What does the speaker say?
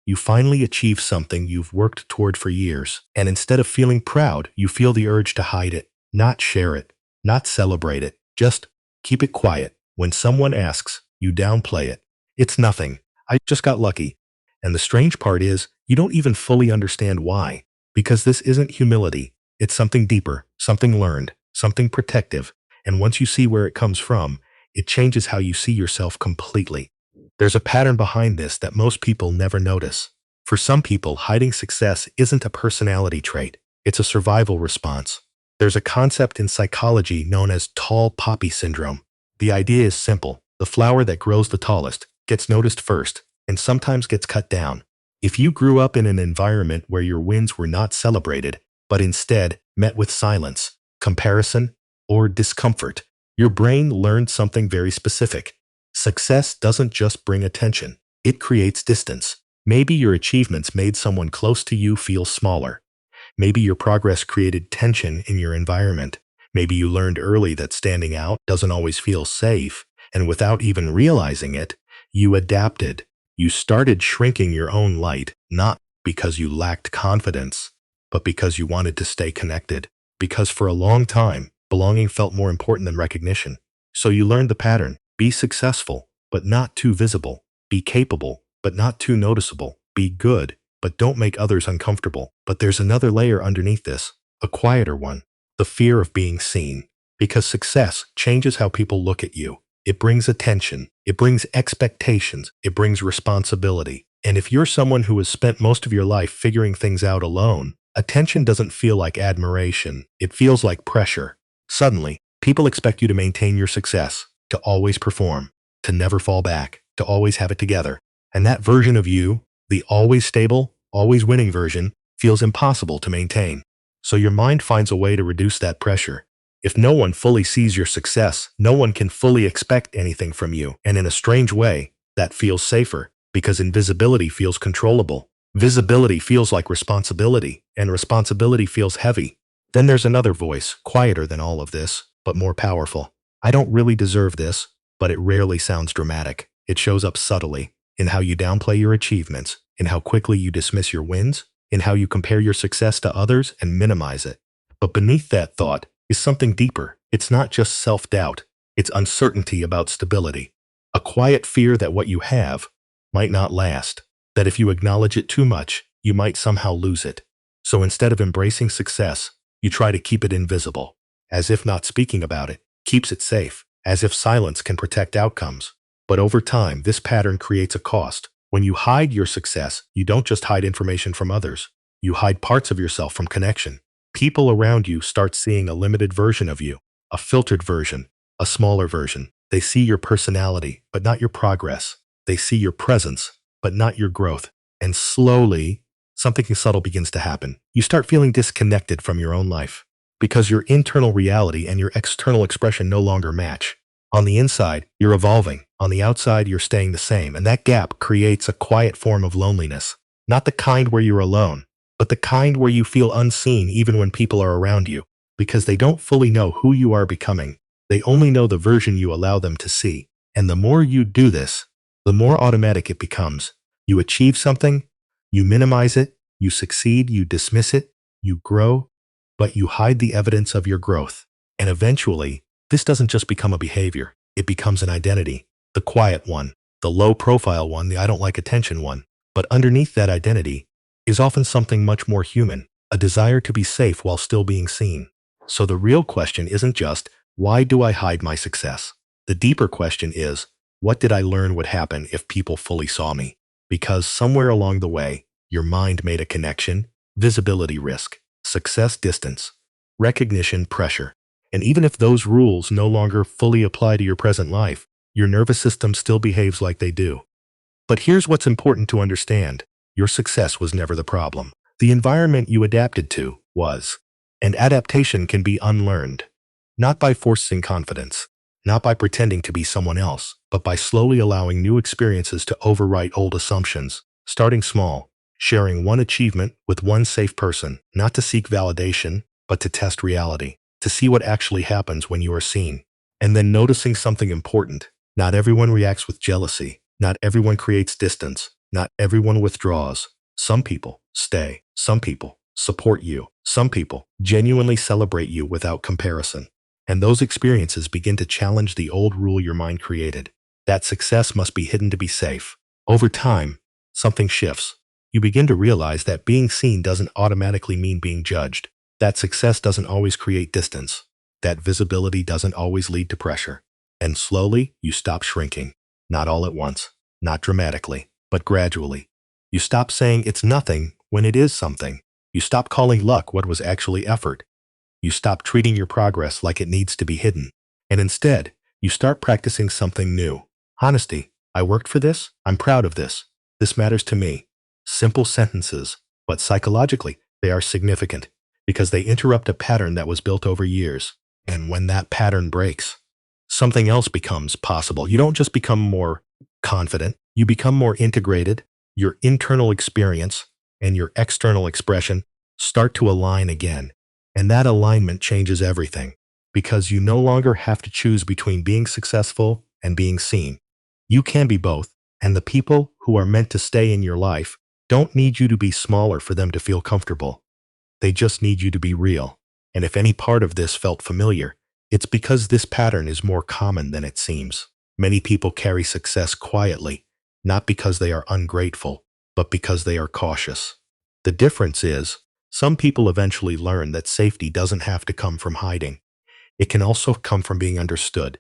You finally achieve something you've worked toward for years, and instead of feeling proud, you feel the urge to hide it, not share it, not celebrate it, just keep it quiet. When someone asks, you downplay it. It's nothing. I just got lucky. And the strange part is, you don't even fully understand why. Because this isn't humility. It's something deeper, something learned, something protective. And once you see where it comes from, it changes how you see yourself completely. There's a pattern behind this that most people never notice. For some people, hiding success isn't a personality trait. It's a survival response. There's a concept in psychology known as tall poppy syndrome. The idea is simple. The flower that grows the tallest gets noticed first, and sometimes gets cut down. If you grew up in an environment where your wins were not celebrated, but instead met with silence, comparison, or discomfort, your brain learned something very specific. Success doesn't just bring attention, it creates distance. Maybe your achievements made someone close to you feel smaller. Maybe your progress created tension in your environment. Maybe you learned early that standing out doesn't always feel safe, and without even realizing it, you adapted. You started shrinking your own light, not because you lacked confidence, but because you wanted to stay connected. Because for a long time, belonging felt more important than recognition. So you learned the pattern. Be successful, but not too visible. Be capable, but not too noticeable. Be good, but don't make others uncomfortable. But there's another layer underneath this, a quieter one, the fear of being seen. Because success changes how people look at you. It brings attention, it brings expectations, it brings responsibility. And if you're someone who has spent most of your life figuring things out alone, attention doesn't feel like admiration, it feels like pressure. Suddenly, people expect you to maintain your success, to always perform, to never fall back, to always have it together. And that version of you, the always stable, always winning version, feels impossible to maintain. So your mind finds a way to reduce that pressure. If no one fully sees your success, no one can fully expect anything from you. And in a strange way, that feels safer, because invisibility feels controllable. Visibility feels like responsibility, and responsibility feels heavy. Then there's another voice, quieter than all of this, but more powerful. I don't really deserve this, but it rarely sounds dramatic. It shows up subtly, in how you downplay your achievements, in how quickly you dismiss your wins, in how you compare your success to others and minimize it. But beneath that thought is something deeper. It's not just self-doubt, it's uncertainty about stability. A quiet fear that what you have might not last, that if you acknowledge it too much, you might somehow lose it. So instead of embracing success, you try to keep it invisible, as if not speaking about it keeps it safe, as if silence can protect outcomes. But over time, this pattern creates a cost. When you hide your success, you don't just hide information from others, you hide parts of yourself from connection. People around you start seeing a limited version of you, a filtered version, a smaller version. They see your personality, but not your progress. They see your presence, but not your growth. And slowly, something subtle begins to happen. You start feeling disconnected from your own life, because your internal reality and your external expression no longer match. On the inside, you're evolving. On the outside, you're staying the same. And that gap creates a quiet form of loneliness. Not the kind where you're alone, but the kind where you feel unseen even when people are around you, because they don't fully know who you are becoming. They only know the version you allow them to see. And the more you do this, the more automatic it becomes. You achieve something, you minimize it, you succeed, you dismiss it, you grow, but you hide the evidence of your growth. And eventually, this doesn't just become a behavior, it becomes an identity. The quiet one, the low-profile one, the I don't like attention one. But underneath that identity is often something much more human, a desire to be safe while still being seen. So the real question isn't just, why do I hide my success? The deeper question is, what did I learn would happen if people fully saw me? Because somewhere along the way, your mind made a connection, visibility risk, success distance, recognition pressure. And even if those rules no longer fully apply to your present life, your nervous system still behaves like they do. But here's what's important to understand. Your success was never the problem. The environment you adapted to was. And adaptation can be unlearned. Not by forcing confidence, not by pretending to be someone else, but by slowly allowing new experiences to overwrite old assumptions. Starting small, sharing one achievement with one safe person, not to seek validation, but to test reality, to see what actually happens when you are seen. And then noticing something important. Not everyone reacts with jealousy. Not everyone creates distance. Not everyone withdraws. Some people stay. Some people support you. Some people genuinely celebrate you without comparison. And those experiences begin to challenge the old rule your mind created, that success must be hidden to be safe. Over time, something shifts. You begin to realize that being seen doesn't automatically mean being judged, that success doesn't always create distance, that visibility doesn't always lead to pressure. And slowly, you stop shrinking. Not all at once, not dramatically, but gradually. You stop saying it's nothing when it is something. You stop calling luck what was actually effort. You stop treating your progress like it needs to be hidden. And instead, you start practicing something new. Honesty. I worked for this. I'm proud of this. This matters to me. Simple sentences, but psychologically, they are significant because they interrupt a pattern that was built over years. And when that pattern breaks, something else becomes possible. You don't just become more confident, you become more integrated. Your internal experience and your external expression start to align again. And that alignment changes everything because you no longer have to choose between being successful and being seen. You can be both, and the people who are meant to stay in your life don't need you to be smaller for them to feel comfortable. They just need you to be real. And if any part of this felt familiar, it's because this pattern is more common than it seems. Many people carry success quietly, not because they are ungrateful, but because they are cautious. The difference is, some people eventually learn that safety doesn't have to come from hiding. It can also come from being understood.